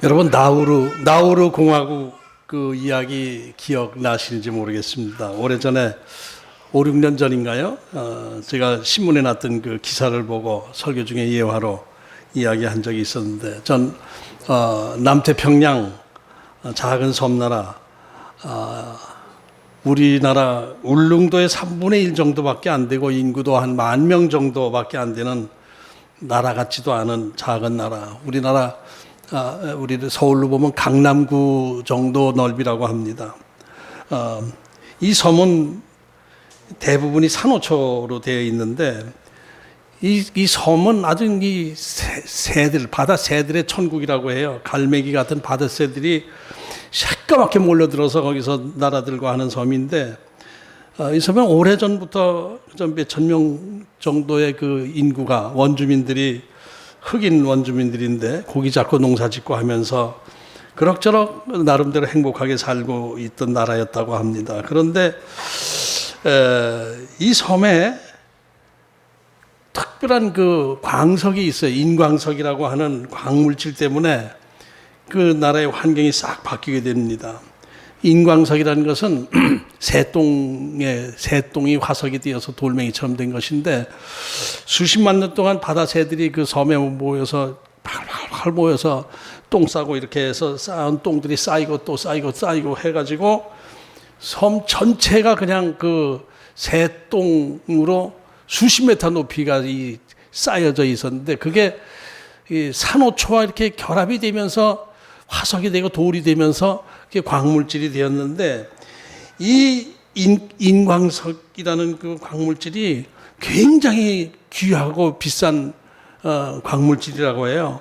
여러분 나우루 공화국 그 이야기 기억나시는지 모르겠습니다. 오래전에 5, 6년 전인가요? 제가 신문에 났던 그 기사를 보고 설교 중에 예화로 이야기한 적이 있었는데, 전 남태평양 작은 섬나라, 우리나라 울릉도의 3분의 1 정도밖에 안 되고 인구도 한 10,000명 정도밖에 안 되는 나라 같지도 않은 작은 나라, 우리 서울로 보면 강남구 정도 넓이라고 합니다. 이 섬은 대부분이 산호초로 되어 있는데, 이 섬은 아주 이 새들, 바다 새들의 천국이라고 해요. 갈매기 같은 바다 새들이 새까맣게 몰려들어서 거기서 나라들고 하는 섬인데, 이 섬은 오래전부터 몇천 명 정도의 그 인구가 원주민들이, 흑인 원주민들인데 고기 잡고 농사 짓고 하면서 그럭저럭 나름대로 행복하게 살고 있던 나라였다고 합니다. 그런데 이 섬에 특별한 그 광석이 있어요. 인광석이라고 하는 광물질 때문에 그 나라의 환경이 싹 바뀌게 됩니다. 인광석이라는 것은 새똥이 화석이 되어서 돌멩이처럼 된 것인데, 수십만 년 동안 바다 새들이 그 섬에 모여서 팔팔 모여서 똥 싸고 이렇게 해서 쌓은 똥들이 쌓이고 또 쌓이고 해가지고 섬 전체가 그냥 그 새똥으로 수십 미터 높이가 쌓여져 있었는데, 그게 이 산호초와 이렇게 결합이 되면서 화석이 되고 돌이 되면서 그게 광물질이 되었는데, 이 인광석이라는 그 광물질이 굉장히 귀하고 비싼 광물질이라고 해요.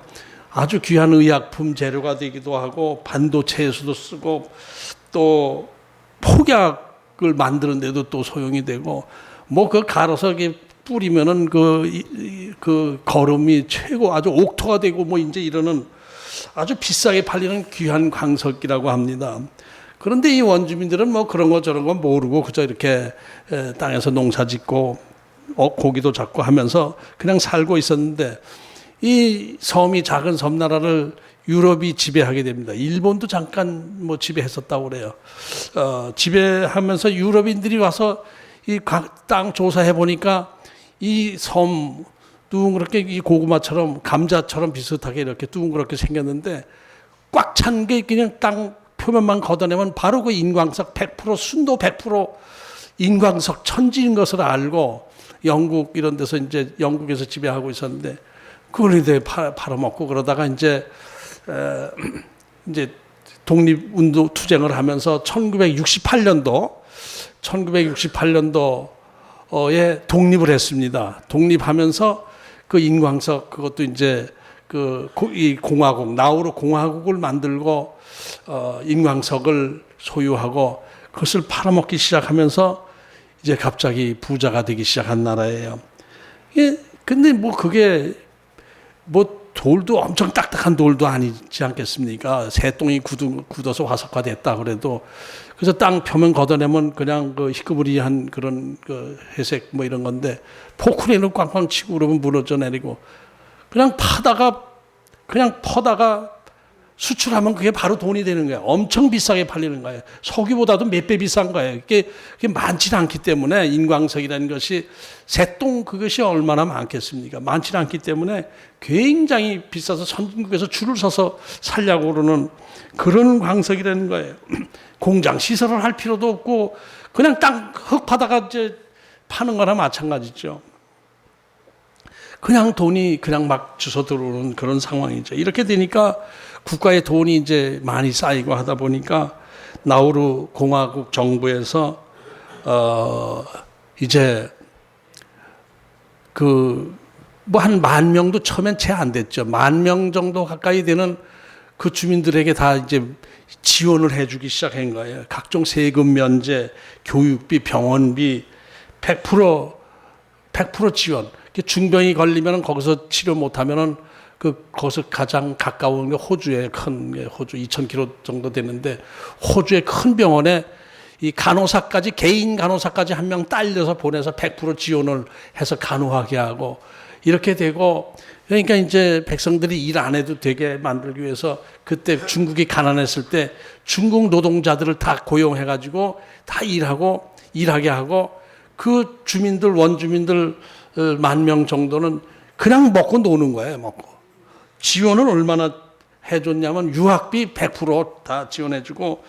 아주 귀한 의약품 재료가 되기도 하고, 반도체에서도 쓰고, 또 폭약을 만드는데도 또 소용이 되고, 뭐 그 갈아서 이렇게 뿌리면은 그 거름이 최고 아주 옥토가 되고 뭐 이제 이러는 아주 비싸게 팔리는 귀한 광석이라고 합니다. 그런데 이 원주민들은 뭐 그런 거 저런 거 모르고 그저 이렇게 땅에서 농사 짓고 고기도 잡고 하면서 그냥 살고 있었는데, 이 섬이 작은 섬나라를 유럽이 지배하게 됩니다. 일본도 잠깐 뭐 지배했었다고 그래요. 지배하면서 유럽인들이 와서 이 땅 조사해 보니까 이 섬 둥그렇게 이 고구마처럼 감자처럼 비슷하게 이렇게 둥그렇게 생겼는데, 꽉 찬 게 그냥 땅 표면만 걷어내면 바로 그 인광석 100%, 순도 100% 인광석 천지인 것을 알고, 영국 이런 데서 이제 영국에서 지배하고 있었는데 그걸 이제 팔아먹고 그러다가 이제 독립운동 투쟁을 하면서 1968년도에 독립을 했습니다. 독립하면서 그 인광석, 그것도 이제 이 공화국, 나우루 공화국을 만들고 인광석을 소유하고 그것을 팔아먹기 시작하면서 이제 갑자기 부자가 되기 시작한 나라예요. 근데 뭐 그게 뭐 돌도 엄청 딱딱한 돌도 아니지 않겠습니까? 새똥이 굳어서 화석화됐다 그래도. 그래서 땅 표면 걷어내면 그냥 그 희끄무리한 그런 그 회색 뭐 이런 건데, 포크레인을 꽝꽝 치고 그러면 무너져 내리고, 그냥 퍼다가 수출하면 그게 바로 돈이 되는 거예요. 엄청 비싸게 팔리는 거예요. 석유보다도 몇 배 비싼 거예요. 그게 많지 않기 때문에, 인광석이라는 것이, 새똥 그것이 얼마나 많겠습니까? 많지 않기 때문에 굉장히 비싸서 선진국에서 줄을 서서 살려고 그러는 그런 광석이라는 거예요. 공장 시설을 할 필요도 없고 그냥 땅 흙 파다가 이제 파는 거나 마찬가지죠. 그냥 돈이 그냥 막 주워 들어오는 그런 상황이죠. 이렇게 되니까 국가의 돈이 이제 많이 쌓이고 하다 보니까 나우루 공화국 정부에서 이제 뭐 한 10,000명도 처음엔 채 안 됐죠. 10,000명 정도 가까이 되는 그 주민들에게 다 이제 지원을 해주기 시작한 거예요. 각종 세금 면제, 교육비, 병원비 100% 지원. 중병이 걸리면 거기서 치료 못하면은 거기서 가장 가까운 게 호주에, 호주 2,000km 정도 되는데, 호주의 큰 병원에 이 간호사까지, 개인 간호사까지 한 명 딸려서 보내서 100% 지원을 해서 간호하게 하고, 이렇게 되고, 그러니까 이제 백성들이 일 안 해도 되게 만들기 위해서 그때 중국이 가난했을 때 중국 노동자들을 다 고용해가지고 다 일하게 하고 그 주민들, 원주민들 10,000명 정도는 그냥 먹고 노는 거예요, 먹고. 지원을 얼마나 해줬냐면 유학비 100%다 지원해주고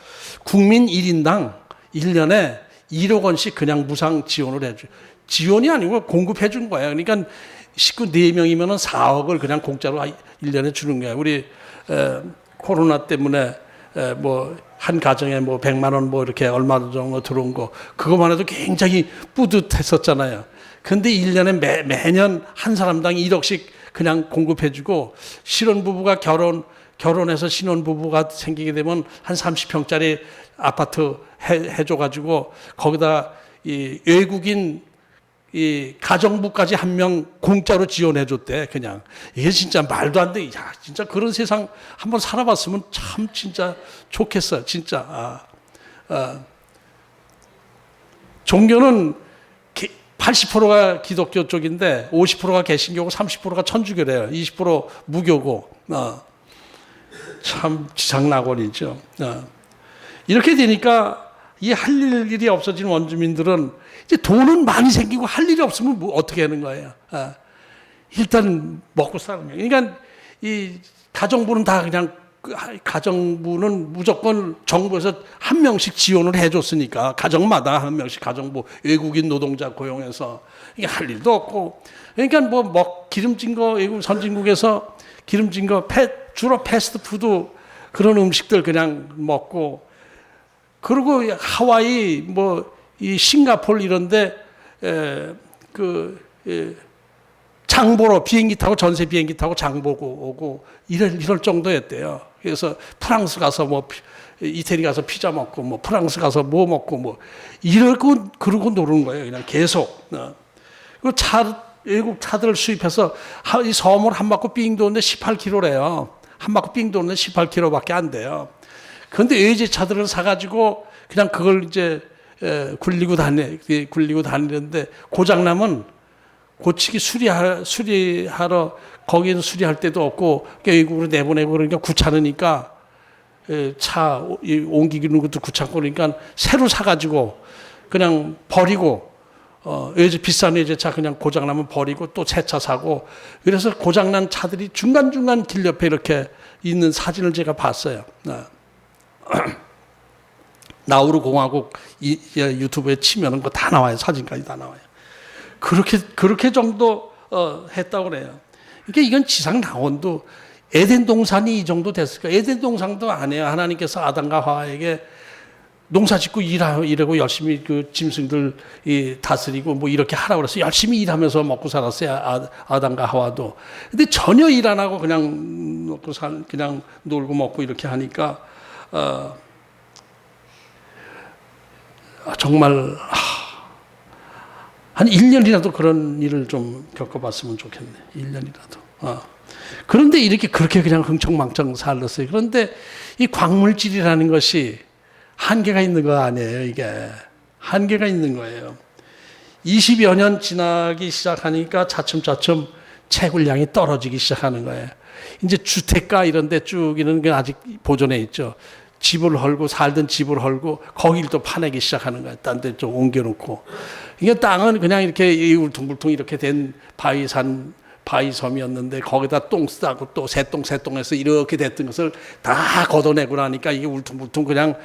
국민 1인당 1년에 1억 원씩 그냥 무상 지원을 해줘요. 지원이 아니고 공급해준 거예요. 그러니까 식구 4명이면 4억을 그냥 공짜로 1년에 주는 거예요. 우리 코로나 때문에 뭐 한 가정에 뭐 100만 원 뭐 이렇게 얼마 정도 들어온 거 그것만 해도 굉장히 뿌듯했었잖아요. 근데 1년에 매년 한 사람당 1억씩 그냥 공급해주고 신혼부부가 결혼해서 신혼부부가 생기게 되면 한 30평짜리 아파트 해줘가지고 거기다 이 외국인 이 가정부까지 1명 공짜로 지원해줬대. 그냥 이게 진짜 말도 안 돼. 야, 진짜 그런 세상 한번 살아봤으면 참 진짜 좋겠어. 진짜. 종교는 80%가 기독교 쪽인데 50%가 개신교고 30%가 천주교래요. 20% 무교고. 참 지상낙원이죠. 이렇게 되니까 이 할 일이 없어진 원주민들은 이제 돈은 많이 생기고 할 일이 없으면 뭐 어떻게 하는 거예요? 일단 먹고 사는 거예요. 그러니까 이 가정부는 다 그냥 가정부는 무조건 정부에서 1명씩 지원을 해줬으니까 가정마다 1명씩 가정부 외국인 노동자 고용해서 이게 할 일도 없고 그러니까 뭐 기름진 거 외국 선진국에서 기름진 거 주로 패스트푸드 그런 음식들 그냥 먹고 그리고 하와이 뭐 이 싱가포르 이런데 장 보러 비행기 타고 전세 비행기 타고 장 보고 오고 이럴 정도였대요. 그래서 프랑스 가서 뭐 이태리 가서 피자 먹고 뭐 프랑스 가서 뭐 먹고 뭐 이러고 그러고 노는 거예요. 그냥 계속. 그 외국 차들을 수입해서 이 섬을 한 바퀴 삥 도는데 18km래요. 한 바퀴 삥 도는데 18km밖에 안 돼요. 그런데 외제차들을 사가지고 그냥 그걸 이제 굴리고 다니는데 고장나면 고치기 수리하러 거기는 수리할 데도 없고 외국으로 내보내고 그러니까 귀찮으니까 차 옮기는 것도 귀찮고 그러니까 새로 사가지고 그냥 버리고 비싼 외제차 그냥 고장나면 버리고 또 새 차 사고 그래서 고장난 차들이 중간중간 길 옆에 이렇게 있는 사진을 제가 봤어요. 나우루 공화국 유튜브에 치면은 거 다 나와요. 사진까지 다 나와요. 그렇게 정도 했다고 그래요. 그러니까 이건 지상 낙원도 에덴 동산이 이 정도 됐을까? 에덴 동산도 아니에요. 하나님께서 아담과 하와에게 농사 짓고 일하고 열심히 그 짐승들 다스리고 뭐 이렇게 하라고 그랬어요. 열심히 일하면서 먹고 살았어요. 아담과 하와도. 근데 전혀 일 안 하고 그냥 그냥 놀고 먹고 이렇게 하니까 정말 한 1년이라도 그런 일을 좀 겪어봤으면 좋겠네. 1년이라도. 그런데 그렇게 그냥 흥청망청 살았어요. 그런데 이 광물질이라는 것이 한계가 있는 거 아니에요, 이게. 한계가 있는 거예요. 20여 년 지나기 시작하니까 차츰차츰 채굴량이 떨어지기 시작하는 거예요. 이제 주택가 이런 데 쭉 있는 게 아직 보존해 있죠. 집을 헐고 살던 집을 헐고 거기를 또 파내기 시작하는 거예요. 딴 데 좀 옮겨놓고. 이게 땅은 그냥 이렇게 울퉁불퉁 이렇게 된 바위섬이었는데 거기다 똥 싸고 또 새똥해서 이렇게 됐던 것을 다 걷어내고 나니까 이게 울퉁불퉁 그냥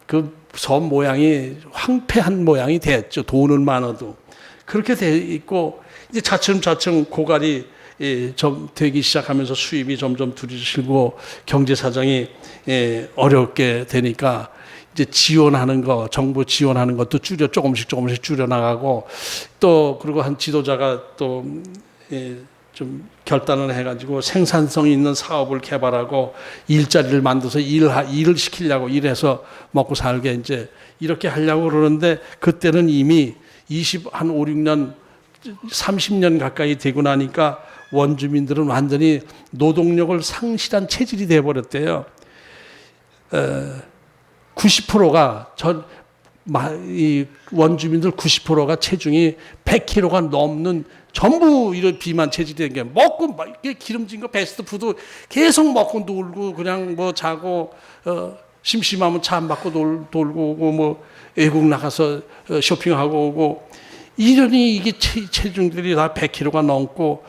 그 섬 모양이 황폐한 모양이 됐죠. 돈은 많아도. 그렇게 돼 있고 이제 차츰차츰 고갈이 좀 되기 시작하면서 수입이 점점 줄이고 경제 사정이 어렵게 되니까 이제 정부 지원하는 것도 조금씩 줄여나가고 또 그리고 한 지도자가 또 좀 결단을 해가지고 생산성 있는 사업을 개발하고 일자리를 만들어서 일을 시키려고 일해서 먹고 살게 이제 이렇게 하려고 그러는데 그때는 이미 한 5, 6년, 30년 가까이 되고 나니까 원주민들은 완전히 노동력을 상실한 체질이 되어버렸대요. 90%가 이 원주민들 90%가 체중이 100kg가 넘는 전부 이런 비만 체질이 게 먹고 막 이렇게 기름진 거 패스트푸드 계속 먹고 놀고 그냥 뭐 자고 심심하면 차 안 받고 돌고 오고 뭐 외국 나가서 쇼핑하고 오고 이러니 이게 체중들이 다 100kg가 넘고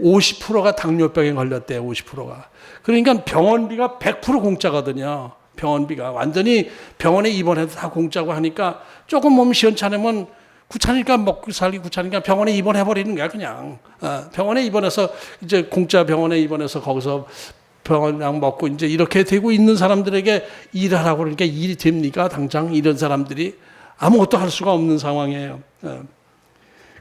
50%가 당뇨병에 걸렸대요. 50%가. 그러니까 병원비가 100% 공짜거든요. 병원비가 완전히 병원에 입원해도 다 공짜고 하니까 조금 몸 시원찮으면 귀찮으니까 먹고 살기 귀찮으니까 병원에 입원해 버리는 거야 그냥. 병원에 입원해서 이제 공짜 병원에 입원해서 거기서 병원약 먹고 이제 이렇게 되고 있는 사람들에게 일하라고 그러니까 일이 됩니까? 당장 이런 사람들이 아무것도 할 수가 없는 상황이에요.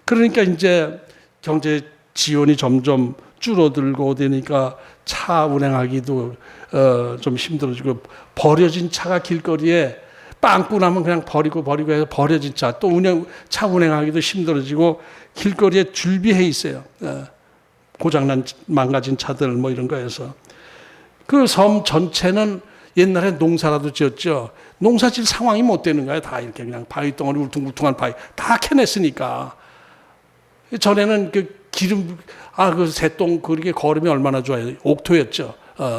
그러니까 이제 경제 지원이 점점 줄어들고 되니까 차 운행하기도 좀 힘들어지고 버려진 차가 길거리에 빵꾸 나면 그냥 버리고 해서 버려진 차 또 차 운행하기도 힘들어지고 길거리에 줄비해 있어요. 고장난 망가진 차들 뭐 이런 거에서 그 섬 전체는 옛날에 농사라도 지었죠. 농사 질 상황이 못 되는 거예요. 다 이렇게 그냥 바위 덩어리 울퉁불퉁한 바위 다 캐냈으니까. 전에는 그 기름 그 새똥 그렇게 걸으면 얼마나 좋아요. 옥토였죠.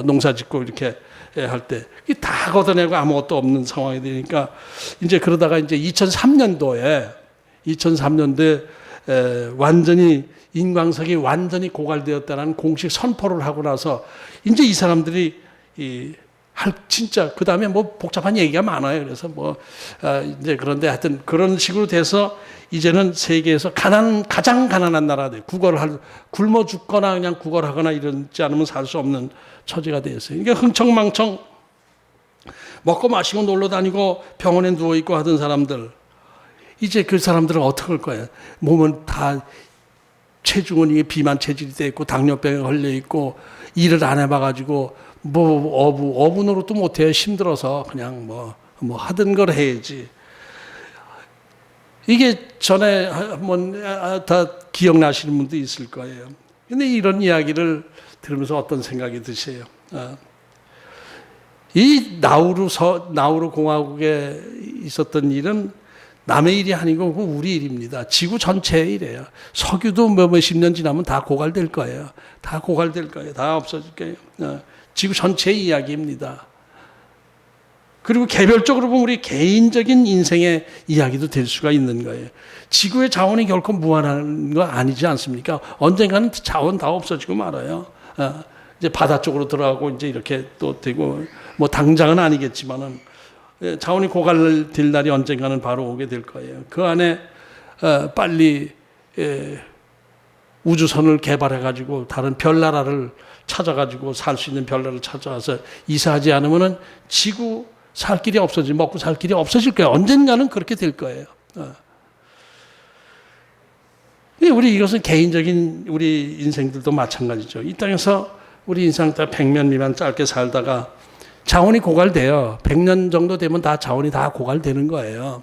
농사 짓고 이렇게 할 때 다 걷어내고 아무것도 없는 상황이 되니까 이제 그러다가 이제 2003년도에 완전히 인광석이 완전히 고갈되었다는 공식 선포를 하고 나서 이제 이 사람들이 진짜 그 다음에 뭐 복잡한 얘기가 많아요. 그래서 이제 그런데 하여튼 그런 식으로 돼서 이제는 세계에서 가장 가난한 나라들 굶어 죽거나 그냥 구걸하거나 이러지 않으면 살 수 없는 처지가 되었어요. 그러니까 흥청망청 먹고 마시고 놀러 다니고 병원에 누워 있고 하던 사람들 이제 그 사람들은 어떻게 할 거예요? 몸은 다 체중은 이게 비만 체질이 돼 있고 당뇨병에 걸려 있고 일을 안 해봐가지고 어부노릇도 못해요. 힘들어서 그냥 뭐 하던 걸 해야지. 이게 전에 한번 다 기억나시는 분도 있을 거예요. 근데 이런 이야기를 들으면서 어떤 생각이 드세요? 이 나우루 공화국에 있었던 일은 남의 일이 아니고 우리 일입니다. 지구 전체의 일이에요. 석유도 몇십 년 지나면 다 고갈될 거예요. 다 고갈될 거예요. 다 없어질 거예요. 지구 전체의 이야기입니다. 그리고 개별적으로 보면 우리 개인적인 인생의 이야기도 될 수가 있는 거예요. 지구의 자원이 결코 무한한 거 아니지 않습니까? 언젠가는 자원 다 없어지고 말아요. 이제 바다 쪽으로 들어가고 이제 이렇게 또 되고 뭐 당장은 아니겠지만은 자원이 고갈될 날이 언젠가는 바로 오게 될 거예요. 그 안에 빨리 우주선을 개발해가지고 다른 별나라를 찾아가지고 살 수 있는 별나라를 찾아와서 이사하지 않으면은 지구 살 길이 먹고 살 길이 없어질 거예요. 언젠가는 그렇게 될 거예요. 우리 이것은 개인적인 우리 인생들도 마찬가지죠. 이 땅에서 우리 인생 다 100년 미만 짧게 살다가 자원이 고갈돼요. 100년 정도 되면 다 자원이 다 고갈되는 거예요.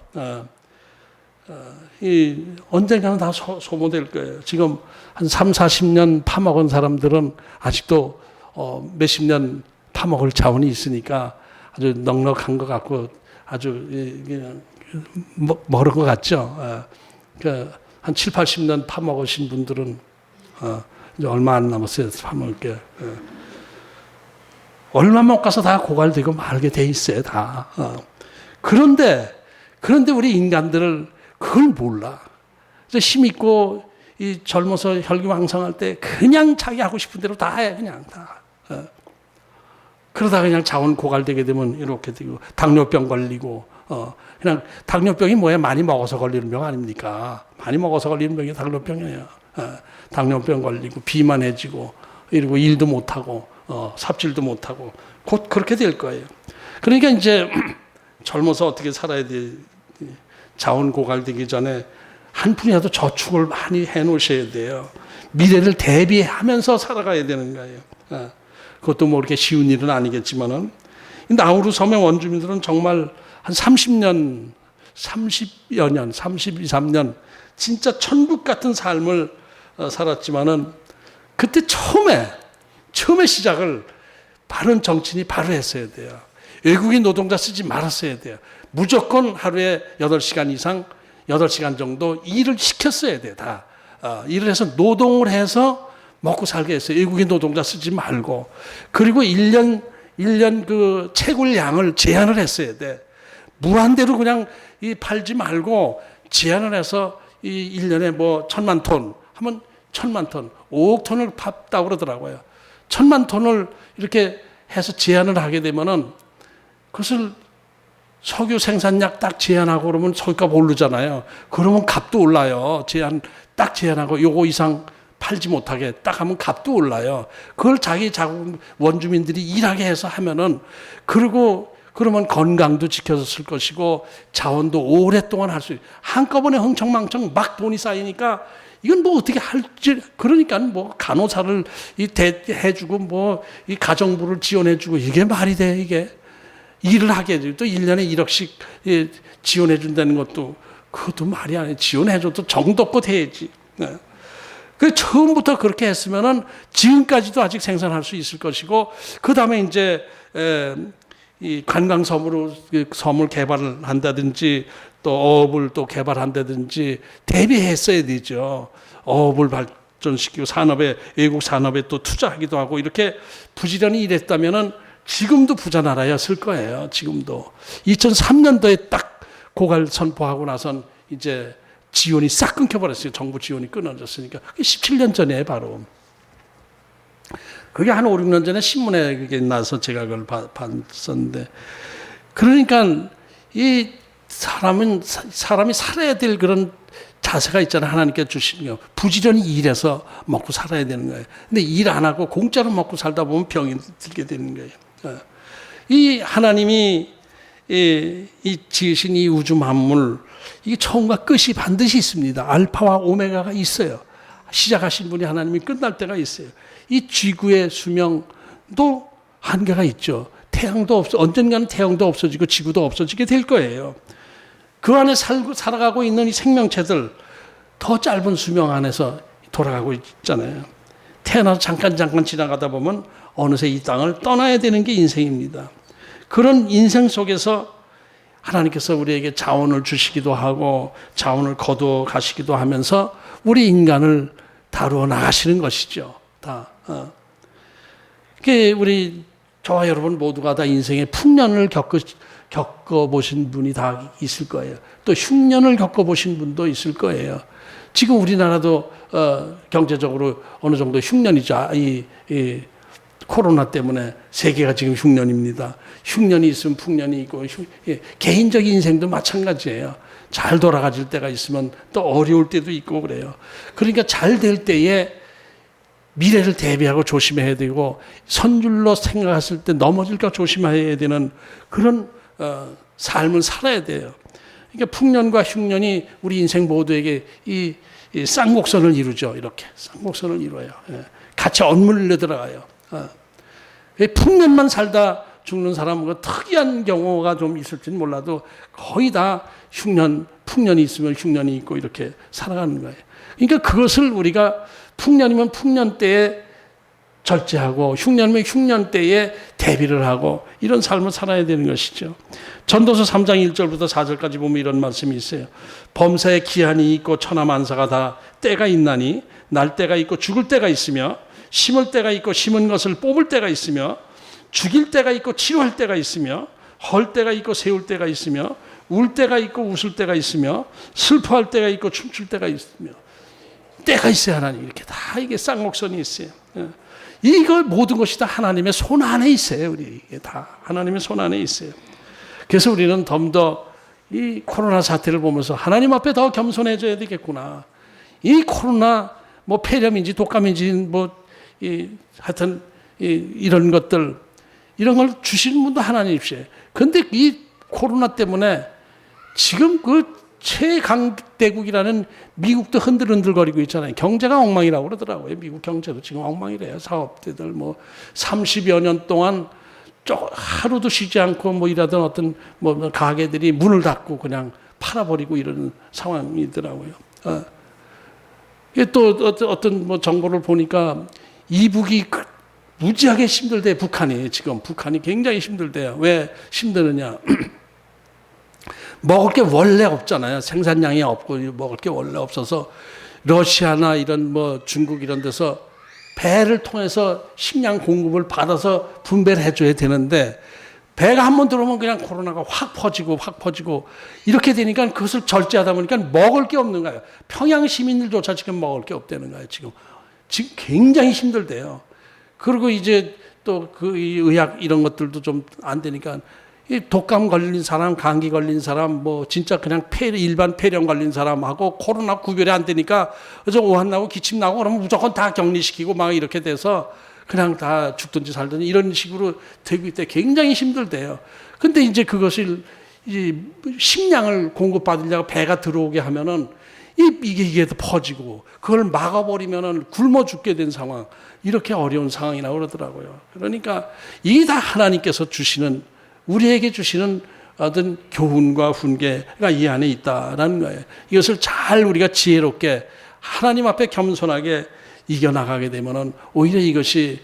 언젠가는 다 소모될 거예요. 지금 한 3, 40년 파먹은 사람들은 아직도 몇십 년 파먹을 자원이 있으니까 아주 넉넉한 것 같고 아주 멀은 것 같죠. 한 7, 80년 파먹으신 분들은 이제 얼마 안 남았어요. 파먹을 게. 얼마 못 가서 다 고갈되고 말게 돼 있어요. 다. 그런데 우리 인간들을 그걸 몰라. 힘 있고 젊어서 혈기왕성할 때 그냥 자기 하고 싶은 대로 다 해. 그냥 다. 그러다가 그냥 자원 고갈되게 되면 이렇게 되고 당뇨병 걸리고 그냥 당뇨병이 뭐예요? 많이 먹어서 걸리는 병 아닙니까? 많이 먹어서 걸리는 병이 당뇨병이에요. 당뇨병 걸리고 비만해지고 이러고 일도 못하고 삽질도 못하고 곧 그렇게 될 거예요. 그러니까 이제 젊어서 어떻게 살아야 돼? 자원 고갈되기 전에 한 푼이라도 저축을 많이 해놓으셔야 돼요. 미래를 대비하면서 살아가야 되는 거예요. 그것도 뭐 이렇게 쉬운 일은 아니겠지만은 나우루 섬의 원주민들은 정말 한 30년, 30여 년, 32, 3년 진짜 천국 같은 삶을 살았지만은 그때 처음에 시작을 바른 정치인이 바로 했어야 돼요. 외국인 노동자 쓰지 말았어야 돼요. 무조건 하루에 8시간 이상, 8시간 정도 일을 시켰어야 돼요. 다. 일을 해서 노동을 해서 먹고 살게 했어요. 외국인 노동자 쓰지 말고. 그리고 1년 그 채굴 양을 제한을 했어야 돼. 무한대로 그냥 팔지 말고 제한을 해서 1년에 뭐 1,000만 톤 하면 1,000만 톤, 5억 톤을 팠다고 그러더라고요. 1,000만 톤을 이렇게 해서 제한을 하게 되면은 그것을 석유 생산량 딱 제한하고 그러면 석유값 오르잖아요. 그러면 값도 올라요. 딱 제한하고 요거 이상 팔지 못하게 딱 하면 값도 올라요. 그걸 자기 자국 원주민들이 일하게 해서 하면은 그러면 건강도 지켜졌을 것이고 자원도 오랫동안 할 수 있어요. 한꺼번에 흥청망청 막 돈이 쌓이니까 이건 뭐 어떻게 할지, 그러니까 뭐 간호사를 해주고 뭐 이 가정부를 지원해주고 이게 말이 돼, 이게. 일을 하게 해주고 또 1년에 1억씩 지원해준다는 것도 그것도 말이 아니에요. 지원해줘도 정도껏 해야지. 그 처음부터 그렇게 했으면은 지금까지도 아직 생산할 수 있을 것이고, 그 다음에 이제 이 관광섬으로 섬을 개발을 한다든지 또 어업을 또 개발한다든지 대비했어야 되죠. 어업을 발전시키고 산업에, 외국 산업에 또 투자하기도 하고 이렇게 부지런히 일했다면은 지금도 부자 나라였을 거예요. 지금도. 2003년도에 딱 고갈 선포하고 나선 이제 지원이 싹 끊겨버렸어요. 정부 지원이 끊어졌으니까. 그게 17년 전에 바로. 그게 한 5, 6년 전에 신문에 그게 나서 제가 그걸 봤었는데. 그러니까 이 사람이 살아야 될 그런 자세가 있잖아요. 하나님께 주신 거. 부지런히 일해서 먹고 살아야 되는 거예요. 근데 일 안 하고 공짜로 먹고 살다 보면 병이 들게 되는 거예요. 이 하나님이 이 지으신 이 우주 만물, 이게 처음과 끝이 반드시 있습니다. 알파와 오메가가 있어요. 시작하신 분이 하나님이 끝날 때가 있어요. 이 지구의 수명도 한계가 있죠. 언젠가는 태양도 없어지고 지구도 없어지게 될 거예요. 그 안에 살아가고 있는 이 생명체들 더 짧은 수명 안에서 돌아가고 있잖아요. 태어나서 잠깐 지나가다 보면 어느새 이 땅을 떠나야 되는 게 인생입니다. 그런 인생 속에서 하나님께서 우리에게 자원을 주시기도 하고 자원을 거두어 가시기도 하면서 우리 인간을 다루어 나가시는 것이죠. 다. 우리 저와 여러분 모두가 다 인생의 풍년을 겪어보신 분이 다 있을 거예요. 또 흉년을 겪어보신 분도 있을 거예요. 지금 우리나라도 경제적으로 어느 정도 흉년이죠. 이 코로나 때문에 세계가 지금 흉년입니다. 흉년이 있으면 풍년이 있고 개인적인 인생도 마찬가지예요. 잘 돌아가질 때가 있으면 또 어려울 때도 있고 그래요. 그러니까 잘 될 때에 미래를 대비하고 조심해야 되고 선줄로 생각했을 때 넘어질까 조심해야 되는 그런 삶을 살아야 돼요. 그러니까 풍년과 흉년이 우리 인생 모두에게 이 쌍곡선을 이루죠. 이렇게 쌍곡선을 이루어요. 같이 엇물려 들어가요. 풍년만 살다 죽는 사람은 특이한 경우가 좀 있을지는 몰라도 거의 다 풍년이 있으면 흉년이 있고 이렇게 살아가는 거예요. 그러니까 그것을 우리가 풍년이면 풍년 때에 절제하고 흉년이면 흉년 때에 대비를 하고 이런 삶을 살아야 되는 것이죠. 전도서 3장 1절부터 4절까지 보면 이런 말씀이 있어요. 범사에 기한이 있고 천하만사가 다 때가 있나니 날 때가 있고 죽을 때가 있으며 심을 때가 있고 심은 것을 뽑을 때가 있으며 죽일 때가 있고 치료할 때가 있으며 헐 때가 있고 세울 때가 있으며 울 때가 있고 웃을 때가 있으며 슬퍼할 때가 있고 춤출 때가 있으며 때가 있어요. 하나님 이렇게 다 이게 쌍곡선이 있어요. 이거 모든 것이 다 하나님의 손 안에 있어요. 우리 이게 다 하나님의 손 안에 있어요. 그래서 우리는 좀 더 이 코로나 사태를 보면서 하나님 앞에 더 겸손해져야 되겠구나. 이 코로나 뭐 폐렴인지 독감인지 하여튼 이런 것들 이런 걸 주시는 분도 하나님이시에요. 그런데 이 코로나 때문에 지금 그 최강대국이라는 미국도 흔들흔들거리고 있잖아요. 경제가 엉망이라고 그러더라고요. 미국 경제도 지금 엉망이래요. 사업대들 30여 년 동안 하루도 쉬지 않고 일하던 어떤 가게들이 문을 닫고 그냥 팔아버리고 이러는 상황이더라고요. 또 어떤 정보를 보니까 이북이 무지하게 힘들대. 북한이 굉장히 힘들대요. 왜 힘드느냐? 먹을 게 원래 없잖아요. 생산량이 없고 먹을 게 원래 없어서 러시아나 이런 뭐 중국 이런 데서 배를 통해서 식량 공급을 받아서 분배를 해줘야 되는데, 배가 한번 들어오면 그냥 코로나가 확 퍼지고 이렇게 되니까 그것을 절제하다 보니까 먹을 게 없는 거예요. 평양 시민들조차 지금 먹을 게 없다는 거예요. 지금 굉장히 힘들대요. 그리고 이제 또 그 의학 이런 것들도 좀 안 되니까 이 독감 걸린 사람, 감기 걸린 사람, 뭐 진짜 그냥 일반 폐렴 걸린 사람하고 코로나 구별이 안 되니까 그래서 오한 나고 기침 나고 그러면 무조건 다 격리시키고 막 이렇게 돼서 그냥 다 죽든지 살든지 이런 식으로 되고 있대. 굉장히 힘들대요. 근데 이제 그것을 이 식량을 공급받으려고 배가 들어오게 하면은 이게 더 퍼지고 그걸 막아버리면은 굶어 죽게 된 상황, 이렇게 어려운 상황이라고 그러더라고요. 그러니까 이게 다 하나님께서 주시는, 우리에게 주시는 어떤 교훈과 훈계가 이 안에 있다라는 거예요. 이것을 잘 우리가 지혜롭게 하나님 앞에 겸손하게 이겨나가게 되면은 오히려 이것이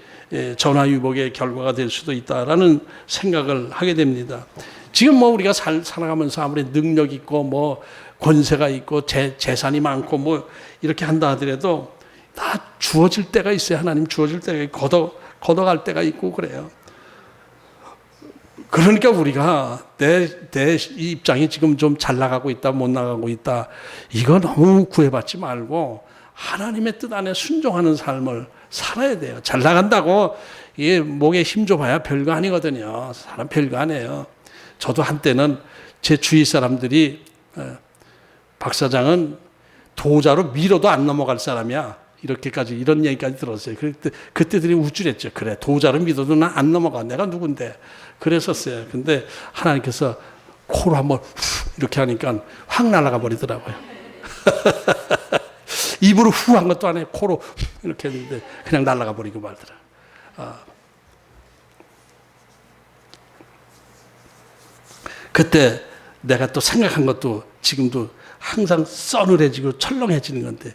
전화위복의 결과가 될 수도 있다라는 생각을 하게 됩니다. 지금 뭐 우리가 살아가면서 아무리 능력 있고 뭐 권세가 있고 재산이 많고 뭐 이렇게 한다 하더라도 다 주어질 때가 있어요. 하나님 주어질 때가 있고 걷어갈 때가 있고 그래요. 그러니까 우리가 내 입장이 지금 좀 잘 나가고 있다, 못 나가고 있다, 이거 너무 구애받지 말고 하나님의 뜻 안에 순종하는 삶을 살아야 돼요. 잘 나간다고 이게 목에 힘 줘봐야 별거 아니거든요. 사람 별거 아니에요. 저도 한때는 제 주위 사람들이 박 사장은 도자로 밀어도 안 넘어갈 사람이야, 이렇게까지 이런 얘기까지 들었어요. 그때들이 우쭐했죠. 그래, 도자로 밀어도 나 안 넘어가, 내가 누군데, 그랬었어요. 근데 하나님께서 코로 한번 이렇게 하니까 확 날아가 버리더라고요. 입으로 후 한 것도 아니고 코로 이렇게 했는데 그냥 날아가 버리고 말더라. 그때 내가 또 생각한 것도 지금도 항상 서늘해지고 철렁해지는 건데,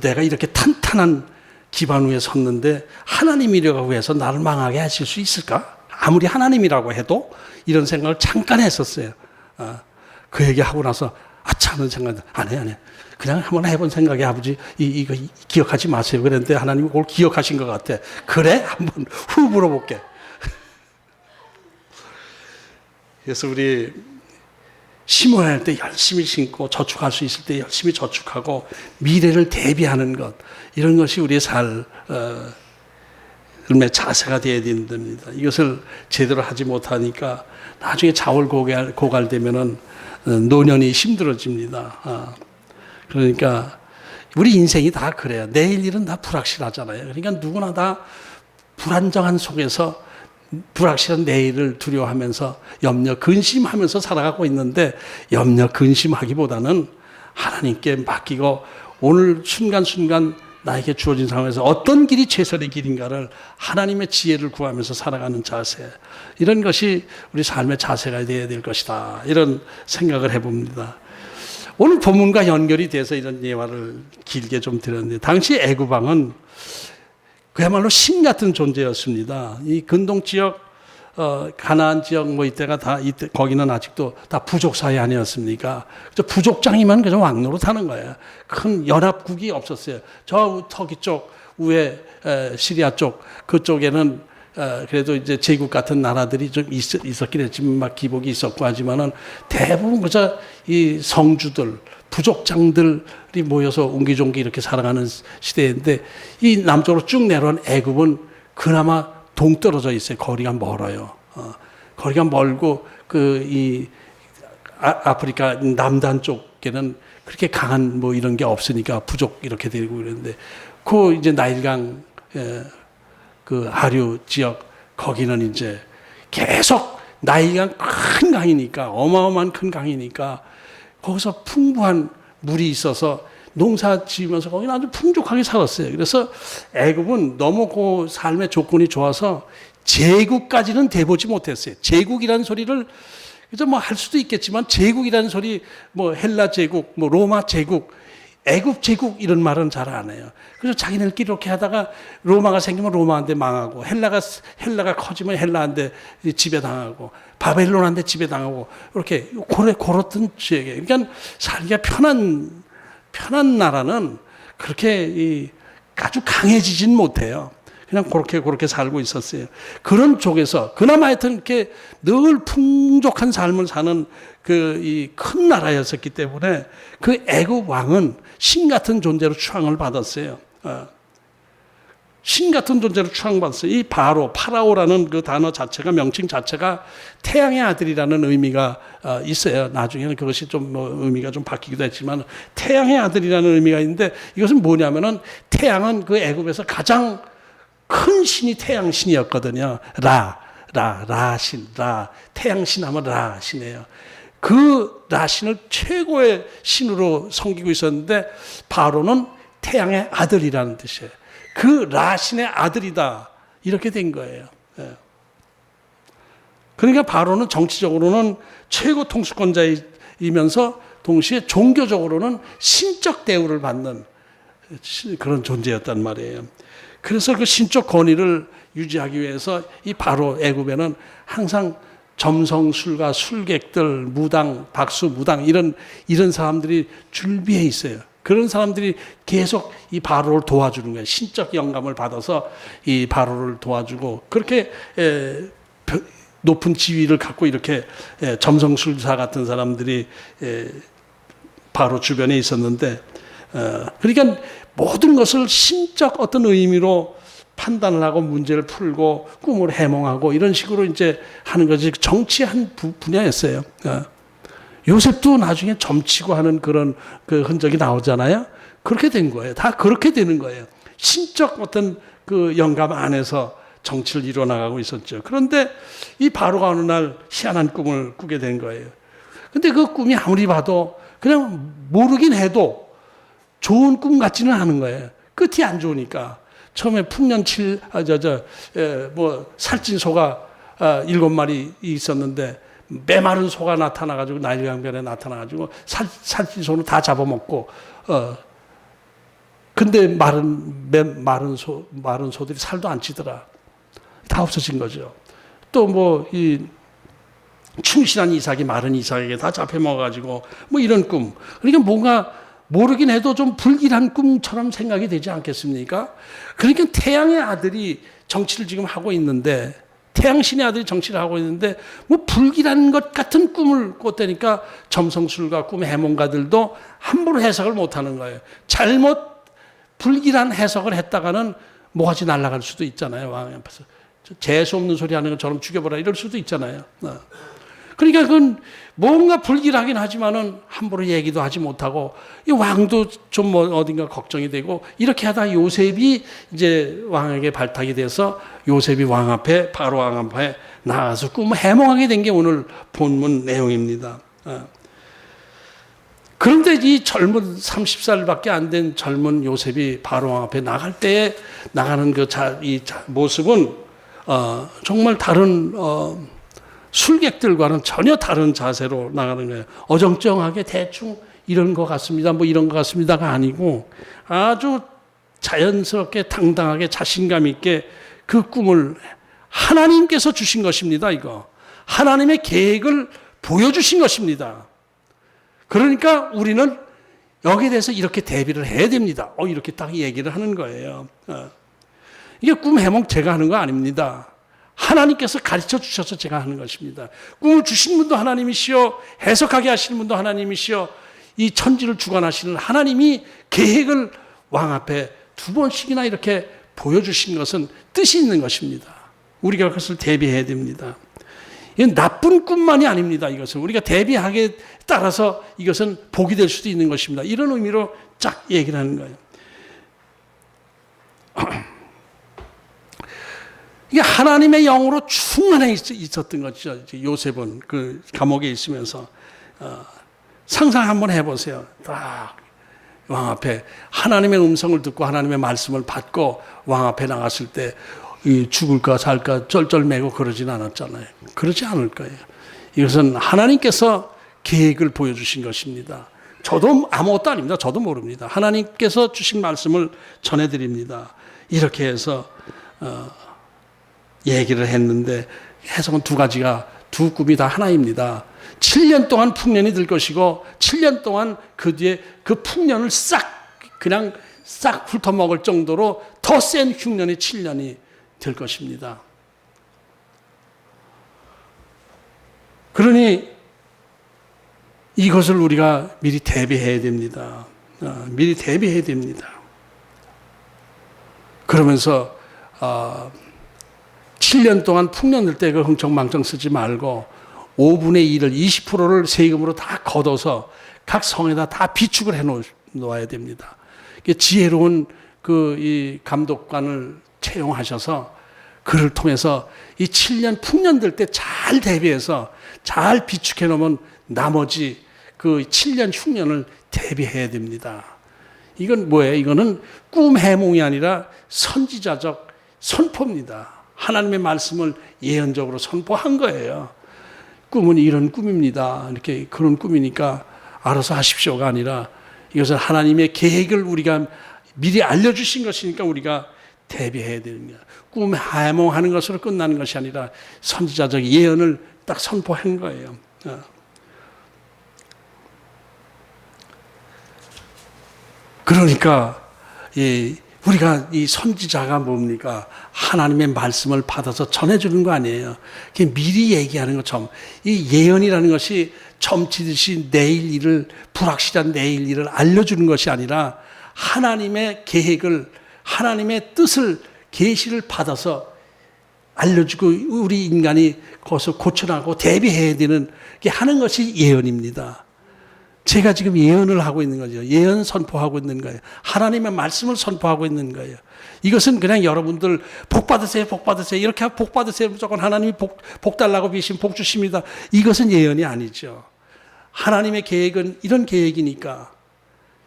내가 이렇게 탄탄한 기반 위에 섰는데 하나님이라고 해서 나를 망하게 하실 수 있을까? 아무리 하나님이라고 해도 이런 생각을 잠깐 했었어요. 그 얘기하고 나서 아차 하는 생각, 안 해. 그냥 한번 해본 생각에 아버지 이거 기억하지 마세요. 그랬는데 하나님이 그걸 기억하신 것 같아. 그래? 한번 후 물어볼게. 그래서 우리 심어야 할 때 열심히 심고 저축할 수 있을 때 열심히 저축하고 미래를 대비하는 것, 이런 것이 우리의 삶의 자세가 되어야 됩니다. 이것을 제대로 하지 못하니까 나중에 자월고갈되면은 노년이 힘들어집니다. 그러니까 우리 인생이 다 그래요. 내일 일은 다 불확실하잖아요. 그러니까 누구나 다 불안정한 속에서 불확실한 내일을 두려워하면서 염려 근심하면서 살아가고 있는데, 염려 근심하기보다는 하나님께 맡기고 오늘 순간순간 나에게 주어진 상황에서 어떤 길이 최선의 길인가를 하나님의 지혜를 구하면서 살아가는 자세, 이런 것이 우리 삶의 자세가 되어야 될 것이다, 이런 생각을 해봅니다. 오늘 본문과 연결이 돼서 이런 예화를 길게 좀 드렸는데, 당시 애굽왕은 그야말로 신 같은 존재였습니다. 이 근동 지역, 가나안 지역 뭐 이때 거기는 아직도 다 부족 사회 아니었습니까? 부족장이면 그저 왕노릇하는 거예요. 큰 연합국이 없었어요. 저 터키 쪽 위에 시리아 쪽 그쪽에는 그래도 이제 제국 같은 나라들이 좀 있었긴 했지만 막 기복이 있었고 하지만은 대부분 그저 이 성주들, 부족장들이 모여서 옹기종기 이렇게 살아가는 시대인데, 이 남쪽으로 쭉 내려온 애굽은 그나마 동떨어져 있어요. 거리가 멀어요. 거리가 멀고 아프리카 남단 쪽에는 그렇게 강한 뭐 이런 게 없으니까 부족 이렇게 되고 그러는데, 그 이제 나일강 그 하류 지역 거기는 이제 계속 나일강 큰 강이니까, 어마어마한 큰 강이니까 거기서 풍부한 물이 있어서 농사 지으면서 거기는 아주 풍족하게 살았어요. 그래서 애굽은 너무 그 삶의 조건이 좋아서 제국까지는 돼보지 못했어요. 제국이라는 소리를 그래서 뭐 할 수도 있겠지만, 제국이라는 소리, 뭐 헬라 제국, 뭐 로마 제국, 애굽 제국 이런 말은 잘 안 해요. 그래서 자기네들끼리 이렇게 하다가 로마가 생기면 로마한테 망하고 헬라가 커지면 헬라한테 지배당하고 바벨론한테 지배당하고 이렇게 그렇던 지역이에요. 그러니까 살기가 편한 나라는 그렇게 아주 강해지진 못해요. 그냥 그렇게 살고 있었어요. 그런 쪽에서 그나마 하여튼 이렇게 늘 풍족한 삶을 사는 이 큰 나라였었기 때문에 그 애굽 왕은 신 같은 존재로 추앙을 받았어요. 신 같은 존재로 추앙받았어요. 이 파라오라는 그 단어 자체가, 명칭 자체가 태양의 아들이라는 의미가 있어요. 나중에는 그것이 좀 의미가 좀 바뀌기도 했지만 태양의 아들이라는 의미가 있는데, 이것은 뭐냐면은 태양은 그 애굽에서 가장 큰 신이 태양신이었거든요. 라신, 태양신 하면 라신이에요. 그 라신을 최고의 신으로 섬기고 있었는데, 바로는 태양의 아들이라는 뜻이에요. 그 라신의 아들이다, 이렇게 된 거예요. 그러니까 바로는 정치적으로는 최고 통수권자이면서 동시에 종교적으로는 신적 대우를 받는 그런 존재였단 말이에요. 그래서 그 신적 권위를 유지하기 위해서 이 바로 애굽에는 항상 점성술가, 술객들, 무당, 박수, 무당 이런 사람들이 준비해 있어요. 그런 사람들이 계속 이 바로를 도와주는 거예요. 신적 영감을 받아서 이 바로를 도와주고, 그렇게 높은 지위를 갖고 이렇게 점성술사 같은 사람들이 바로 주변에 있었는데, 그러니까 모든 것을 신적 어떤 의미로 판단을 하고 문제를 풀고 꿈을 해몽하고 이런 식으로 이제 하는 것이 정치 한 분야였어요. 요셉도 나중에 점치고 하는 그런 그 흔적이 나오잖아요. 그렇게 된 거예요. 다 그렇게 되는 거예요. 신적 어떤 그 영감 안에서 정치를 이뤄나가고 있었죠. 그런데 이 바로가 어느 날 희한한 꿈을 꾸게 된 거예요. 근데 그 꿈이 아무리 봐도 그냥 모르긴 해도 좋은 꿈 같지는 않은 거예요. 끝이 안 좋으니까. 처음에 살찐 소가 7마리 있었는데, 메마른 소가 나타나가지고, 나일강변에 나타나가지고, 살찐 소는 다 잡아먹고, 근데 마른 소들이 살도 안 찌더라. 다 없어진 거죠. 또 충실한 이삭이 마른 이삭에게 다 잡혀먹어가지고, 이런 꿈. 그러니까 뭔가 모르긴 해도 좀 불길한 꿈처럼 생각이 되지 않겠습니까? 그러니까 태양의 아들이 정치를 지금 하고 있는데, 태양신의 아들이 정치를 하고 있는데, 불길한 것 같은 꿈을 꿨다니까 점성술과 꿈 해몽가들도 함부로 해석을 못 하는 거예요. 불길한 해석을 했다가는 모가지 날아갈 수도 있잖아요. 왕 앞에서. 재수 없는 소리 하는 것처럼 죽여보라, 이럴 수도 있잖아요. 그러니까 그건 뭔가 불길하긴 하지만은 함부로 얘기도 하지 못하고, 이 왕도 좀 어딘가 걱정이 되고, 이렇게 하다 요셉이 이제 왕에게 발탁이 돼서 요셉이 바로 왕 앞에 나가서 꿈을 해몽하게 된 게 오늘 본문 내용입니다. 그런데 이 젊은 30살밖에 안 된 젊은 요셉이 바로 왕 앞에 나갈 때에 나가는 이 모습은 정말 다른 술객들과는 전혀 다른 자세로 나가는 거예요. 어정쩡하게 대충 이런 것 같습니다, 이런 것 같습니다가 아니고, 아주 자연스럽게 당당하게 자신감 있게 그 꿈을 하나님께서 주신 것입니다. 이거 하나님의 계획을 보여주신 것입니다. 그러니까 우리는 여기에 대해서 이렇게 대비를 해야 됩니다. 이렇게 딱 얘기를 하는 거예요. 이게 꿈 해몽 제가 하는 거 아닙니다. 하나님께서 가르쳐 주셔서 제가 하는 것입니다. 꿈을 주신 분도 하나님이시여, 해석하게 하시는 분도 하나님이시여, 이 천지를 주관하시는 하나님이 계획을 왕 앞에 2번씩이나 이렇게 보여주신 것은 뜻이 있는 것입니다. 우리가 그것을 대비해야 됩니다. 이건 나쁜 꿈만이 아닙니다. 이것은 우리가 대비하기에 따라서 이것은 복이 될 수도 있는 것입니다. 이런 의미로 쫙 얘기를 하는 거예요. 이게 하나님의 영으로 충만해 있었던 것이죠. 요셉은 그 감옥에 있으면서 상상 한번 해보세요. 딱 왕 앞에 하나님의 음성을 듣고 하나님의 말씀을 받고 왕 앞에 나갔을 때 죽을까 살까 쩔쩔매고 그러진 않았잖아요. 그러지 않을 거예요. 이것은 하나님께서 계획을 보여주신 것입니다. 저도 아무것도 아닙니다. 저도 모릅니다. 하나님께서 주신 말씀을 전해드립니다. 이렇게 해서 얘기를 했는데 해석은 두 꿈이 다 하나입니다. 7년 동안 풍년이 들 것이고 7년 동안 그 뒤에 그 풍년을 그냥 싹 훑어먹을 정도로 더 센 흉년이 7년이 될 것입니다. 그러니 이것을 우리가 미리 대비해야 됩니다. 미리 대비해야 됩니다. 그러면서 7년 동안 풍년 들 때 그 흥청망청 쓰지 말고 5분의 1을 20%를 세금으로 다 걷어서 각 성에다 다 비축을 해 놓아야 됩니다. 지혜로운 이 감독관을 채용하셔서 그를 통해서 이 7년 풍년 들 때 잘 대비해서 잘 비축해 놓으면 나머지 그 7년 흉년을 대비해야 됩니다. 이건 뭐예요? 이거는 꿈 해몽이 아니라 선지자적 선포입니다. 하나님의 말씀을 예언적으로 선포한 거예요. 꿈은 이런 꿈입니다. 이렇게 그런 꿈이니까 알아서 하십시오가 아니라 이것은 하나님의 계획을 우리가 미리 알려주신 것이니까 우리가 대비해야 됩니다. 꿈 해몽하는 것으로 끝나는 것이 아니라 선지자적 예언을 딱 선포한 거예요. 그러니까 우리가 이 선지자가 뭡니까? 하나님의 말씀을 받아서 전해주는 거 아니에요. 미리 얘기하는 것처럼 이 예언이라는 것이 점치듯이 내일 일을 불확실한 내일 일을 알려주는 것이 아니라 하나님의 계획을 하나님의 뜻을 계시를 받아서 알려주고 우리 인간이 거기서 고쳐나가고 대비해야 되는 게 하는 것이 예언입니다. 제가 지금 예언을 하고 있는 거죠. 예언 선포하고 있는 거예요. 하나님의 말씀을 선포하고 있는 거예요. 이것은 그냥 여러분들 복 받으세요, 복 받으세요. 이렇게 하면 복 받으세요. 무조건 하나님이 복 달라고 비신 복 주십니다. 이것은 예언이 아니죠. 하나님의 계획은 이런 계획이니까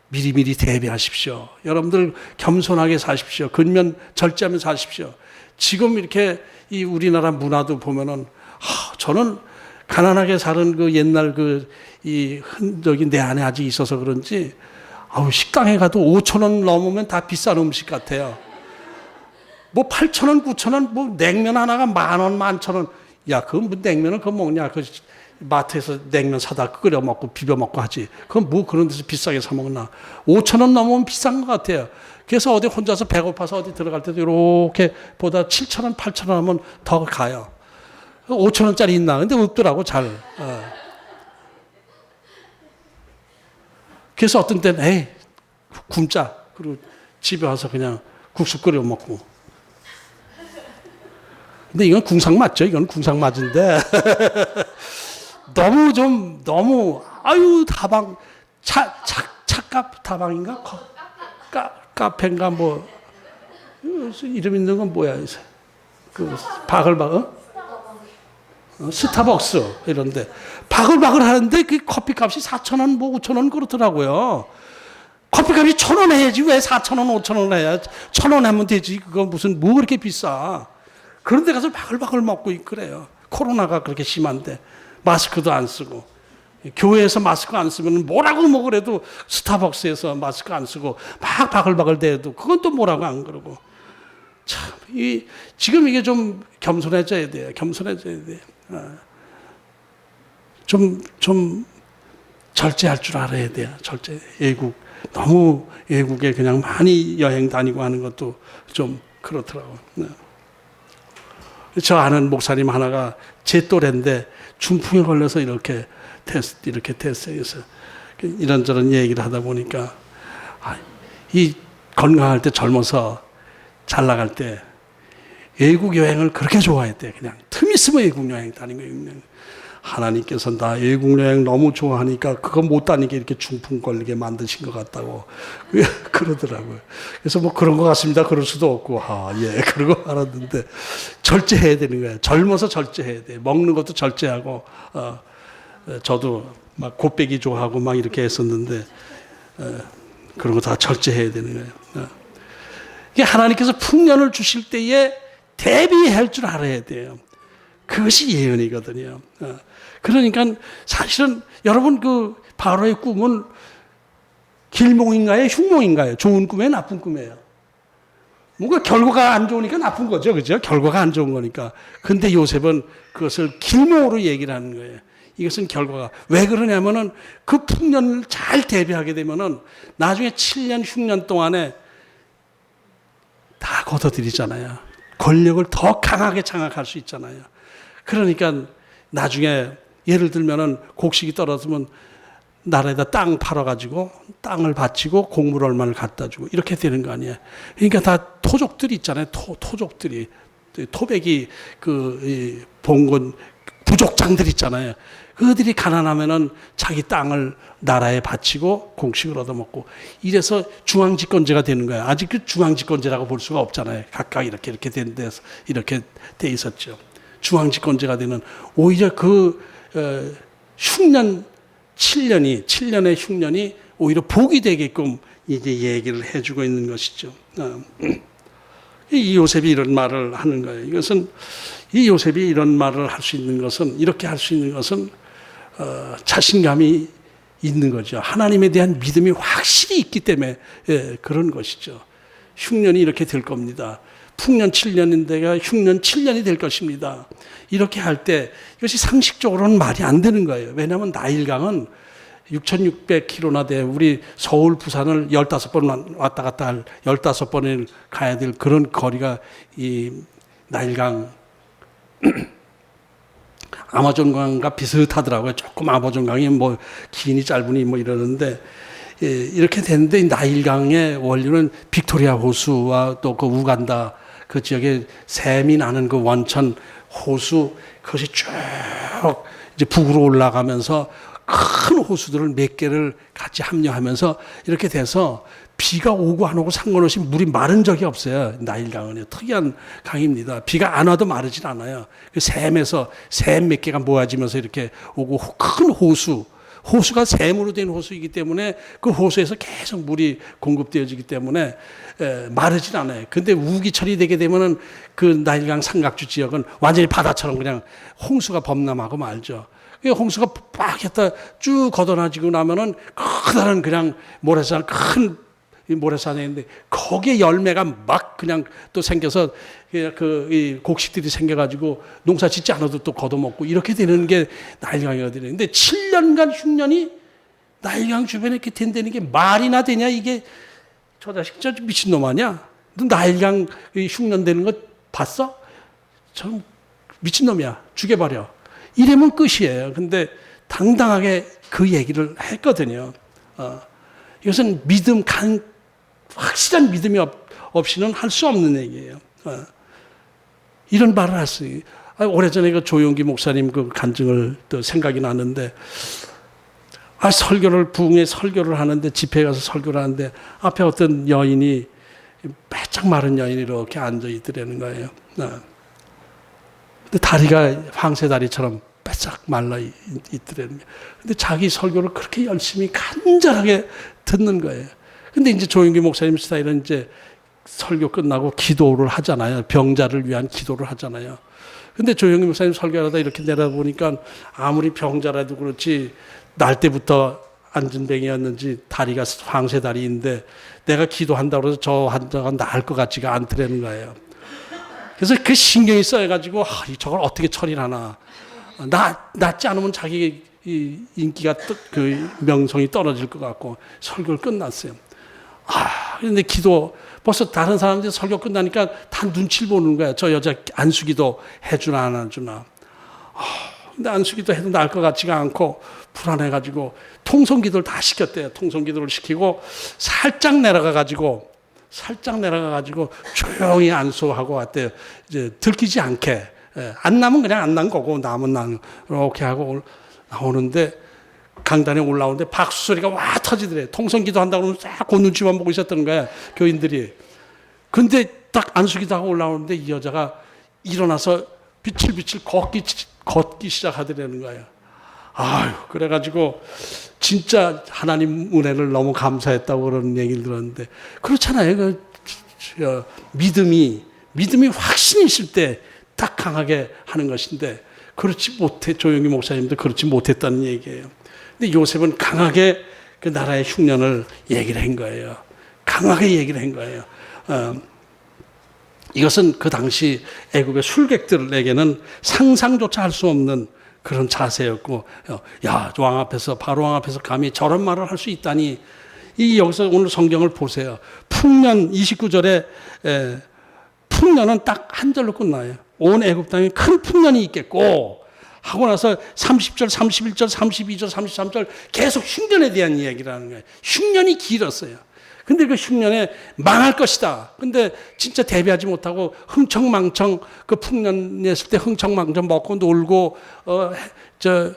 미리미리 대비하십시오. 여러분들 겸손하게 사십시오. 근면 절제하며 사십시오. 지금 이렇게 이 우리나라 문화도 보면은 저는 가난하게 사는 그 옛날 이 흔적이 내 안에 아직 있어서 그런지 식당에 가도 5,000원 넘으면 다 비싼 음식 같아요. 뭐 8,000원, 9,000원, 뭐 냉면 하나가 10,000원, 11,000원. 야, 그 뭐 냉면은 그거 먹냐? 그 마트에서 냉면 사다 끓여 먹고 비벼 먹고 하지. 그건 뭐 그런 데서 비싸게 사 먹나? 5,000원 넘으면 비싼 것 같아요. 그래서 어디 혼자서 배고파서 어디 들어갈 때도 이렇게 보다 7,000원, 8,000원 하면 더 가요. 5,000원짜리 있나? 근데 없더라고, 잘. 그래서 어떤 때는, 굶자. 그리고 집에 와서 그냥 국수 끓여 먹고. 근데 이건 궁상 맞죠? 이건 궁상 맞은데. 너무, 다방, 차값 다방인가? 카페인가, 뭐. 이름 있는 건 뭐야? 바글바글? 스타벅스 이런데 바글바글 하는데 그 커피값이 4,000원, 뭐 5,000원 그렇더라고요. 커피값이 1,000원 해야지 왜 4,000원, 5,000원 해야 1,000원 하면 되지. 그거 무슨 뭐 그렇게 비싸. 그런데 가서 바글바글 먹고 그래요. 코로나가 그렇게 심한데 마스크도 안 쓰고 교회에서 마스크 안 쓰면 뭐라고 그래도 스타벅스에서 마스크 안 쓰고 막 바글바글 대도 그건 또 뭐라고 안 그러고. 참, 지금 이게 좀 겸손해져야 돼요. 겸손해져야 돼요. 좀 절제할 줄 알아야 돼요. 절제. 너무 외국에 그냥 많이 여행 다니고 하는 것도 좀 그렇더라고요. 저 아는 목사님 하나가 제 또래인데 중풍에 걸려서 이렇게 됐어요. 그래서 이런저런 얘기를 하다 보니까 이 건강할 때 젊어서 잘 나갈 때 외국 여행을 그렇게 좋아했대. 그냥 틈 있으면 외국 여행 다니고. 하나님께서 나 외국 여행 너무 좋아하니까 그거 못 다니게 이렇게 중풍 걸리게 만드신 것 같다고 그러더라고요. 그래서 뭐 그런 것 같습니다. 그럴 수도 없고 그러고 알았는데 절제해야 되는 거예요. 젊어서 절제해야 돼. 먹는 것도 절제하고 저도 막 곱빼기 좋아하고 막 이렇게 했었는데 그런 거 다 절제해야 되는 거예요. 이게 하나님께서 풍년을 주실 때에 대비할 줄 알아야 돼요. 그것이 예언이거든요. 그러니까 사실은 여러분 바로의 꿈은 길몽인가요? 흉몽인가요? 좋은 꿈이에요? 나쁜 꿈이에요? 뭔가 결과가 안 좋으니까 나쁜 거죠. 그죠? 결과가 안 좋은 거니까. 근데 요셉은 그것을 길몽으로 얘기를 하는 거예요. 이것은 결과가. 왜 그러냐면은 그 풍년을 잘 대비하게 되면은 나중에 7년, 6년 동안에 다 걷어들이잖아요. 권력을 더 강하게 장악할 수 있잖아요. 그러니까 나중에 예를 들면은 곡식이 떨어지면 나라에다 땅 팔아가지고 땅을 바치고 곡물 얼마를 갖다 주고 이렇게 되는 거 아니에요. 그러니까 다 토족들이 있잖아요. 토족들이. 토백이 봉건 부족장들 있잖아요. 그들이 가난하면은 자기 땅을 나라에 바치고 곡식을 얻어먹고 이래서 중앙집권제가 되는 거예요. 아직 그 중앙집권제라고 볼 수가 없잖아요. 각각 이렇게 된 데서 이렇게 돼 있었죠. 중앙집권제가 되는 오히려 흉년 7년의 흉년이 오히려 복이 되게끔 이제 얘기를 해주고 있는 것이죠. 이 요셉이 이런 말을 하는 거예요. 이 요셉이 이런 말을 할 수 있는 것은, 이렇게 할 수 있는 것은 자신감이 있는 거죠. 하나님에 대한 믿음이 확실히 있기 때문에 그런 것이죠. 흉년이 이렇게 될 겁니다. 풍년 7년인데가 흉년 7년이 될 것입니다. 이렇게 할 때 이것이 상식적으로는 말이 안 되는 거예요. 왜냐하면 나일강은 6,600km나 돼. 우리 서울, 부산을 15번 왔다 갔다 할 15번을 가야 될 그런 거리가 이 나일강 아마존강과 비슷하더라고요. 조금 아마존강이 뭐 기니 짧으니 뭐 이러는데 이렇게 되는데 나일강의 원류는 빅토리아 호수와 또 그 우간다 그 지역에 샘이 나는 그 원천 호수 그것이 쭉 이제 북으로 올라가면서 큰 호수들을 몇 개를 같이 합류하면서 이렇게 돼서 비가 오고 안 오고 상관없이 물이 마른 적이 없어요. 나일강은 특이한 강입니다. 비가 안 와도 마르질 않아요. 샘에서 샘 몇 개가 모아지면서 이렇게 오고 큰 호수가 샘으로 된 호수이기 때문에 그 호수에서 계속 물이 공급되어지기 때문에 마르질 않아요. 근데 우기철이 되게 되면은 그 나일강 삼각주 지역은 완전히 바다처럼 그냥 홍수가 범람하고 말죠. 홍수가 빡 했다 쭉 걷어나지고 나면은 커다란 그냥 모래산 큰 모래산인데 거기에 열매가 막 그냥 또 생겨서 이 곡식들이 생겨가지고 농사 짓지 않아도 또 걷어먹고 이렇게 되는 게 나일강이거든요. 근데 7년간 흉년이 나일강 주변에 이렇게 된다는 게 말이나 되냐 이게 저 자식 저 미친놈 아니야? 너 나일강 흉년 되는 거 봤어? 저 미친놈이야. 죽여버려. 이러면 끝이에요. 근데 당당하게 그 얘기를 했거든요. 이것은 확실한 믿음이 없이는 할 수 없는 얘기예요. 이런 말을 했어요. 오래전에 그 조용기 목사님 그 간증을 또 생각이 나는데, 부흥회 설교를 하는데, 집회에 가서 설교를 하는데, 앞에 어떤 여인이, 빼짝 마른 여인이 이렇게 앉아 있더라는 거예요. 근데 다리가 황새다리처럼 빼짝 말라 있더라는 거예요. 근데 자기 설교를 그렇게 열심히 간절하게 듣는 거예요. 근데 이제 조용기 목사님 스타일은 이제 설교 끝나고 기도를 하잖아요. 병자를 위한 기도를 하잖아요. 근데 조용기 목사님 설교하다 이렇게 내려보니까 아무리 병자라도 그렇지 날 때부터 안전뱅이였는지 다리가 황새다리인데 내가 기도한다고 해서 저 환자가 나을 것 같지가 않더라는 거예요. 그래서 그 신경이 써가지고 저걸 어떻게 처리를 하나. 낫지 않으면 자기 인기가 그 명성이 떨어질 것 같고 설교를 끝났어요. 그런데 벌써 다른 사람들이 설교 끝나니까 다 눈치를 보는 거야. 저 여자 안수기도 해주나 안 해주나. 근데 안수기도 해도 나을 것 같지가 않고 불안해가지고 통성기도를 다 시켰대요. 통성기도를 시키고 살짝 내려가가지고 조용히 안수하고 왔대요. 이제 들키지 않게. 안 나면 그냥 안 난 거고 남은 이렇게 하고 나오는데 강단에 올라오는데 박수 소리가 와 터지더래. 통성기도 한다고 그러면 싹 그 눈치만 보고 있었던 거야 교인들이. 근데 딱 안수기도 하고 올라오는데 이 여자가 일어나서 비틀비틀 걷기 시작하더라는 거예요. 그래가지고 진짜 하나님 은혜를 너무 감사했다고 그런 얘기를 들었는데 그렇잖아요. 믿음이 확신이 있을 때 딱 강하게 하는 것인데 그렇지 못해. 조용기 목사님도 그렇지 못했다는 얘기예요. 근데 요셉은 강하게 그 나라의 흉년을 얘기를 한 거예요. 강하게 얘기를 한 거예요. 이것은 그 당시 애굽의 술객들에게는 상상조차 할 수 없는 그런 자세였고, 야, 왕 앞에서, 바로 왕 앞에서 감히 저런 말을 할 수 있다니. 여기서 오늘 성경을 보세요. 풍년 29절에 풍년은 딱 한 절로 끝나요. 온 애굽 땅에 큰 풍년이 있겠고 하고 나서 30절, 31절, 32절, 33절 계속 흉년에 대한 이야기를 하는 거예요. 흉년이 길었어요. 근데 그 흉년에 망할 것이다. 근데 진짜 대비하지 못하고 흥청망청 그 풍년 냈을 때 흥청망청 먹고 놀고 그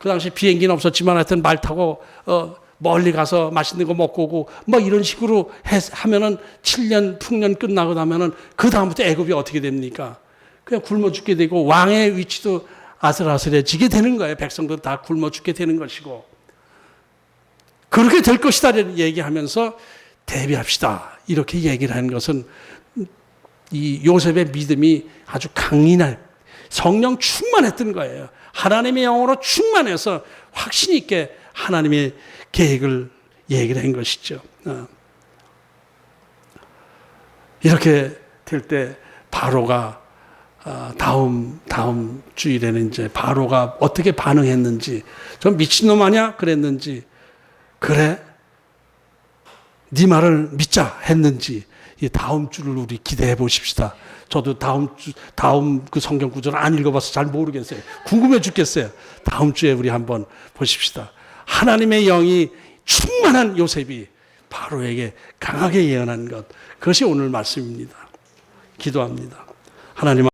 당시 비행기는 없었지만 하여튼 말 타고 멀리 가서 맛있는 거 먹고 오고 뭐 이런 식으로 하면은 7년 풍년 끝나고 나면은 그 다음부터 애굽이 어떻게 됩니까? 그냥 굶어 죽게 되고 왕의 위치도 아슬아슬해지게 되는 거예요. 백성들 다 굶어 죽게 되는 것이고 그렇게 될 것이다라는 얘기하면서 대비합시다. 이렇게 얘기를 하는 것은 이 요셉의 믿음이 아주 강인할 성령 충만했던 거예요. 하나님의 영으로 충만해서 확신 있게 하나님의 계획을 얘기를 한 것이죠. 이렇게 될 때 바로가 다음 주일에는 이제 바로가 어떻게 반응했는지, 저 미친놈 아니야? 그랬는지, 그래? 네 말을 믿자 했는지, 이 다음 주를 우리 기대해 보십시다. 저도 다음 그 성경 구절을 안 읽어봐서 잘 모르겠어요. 궁금해 죽겠어요. 다음 주에 우리 한번 보십시다. 하나님의 영이 충만한 요셉이 바로에게 강하게 예언한 것, 그것이 오늘 말씀입니다. 기도합니다. 하나님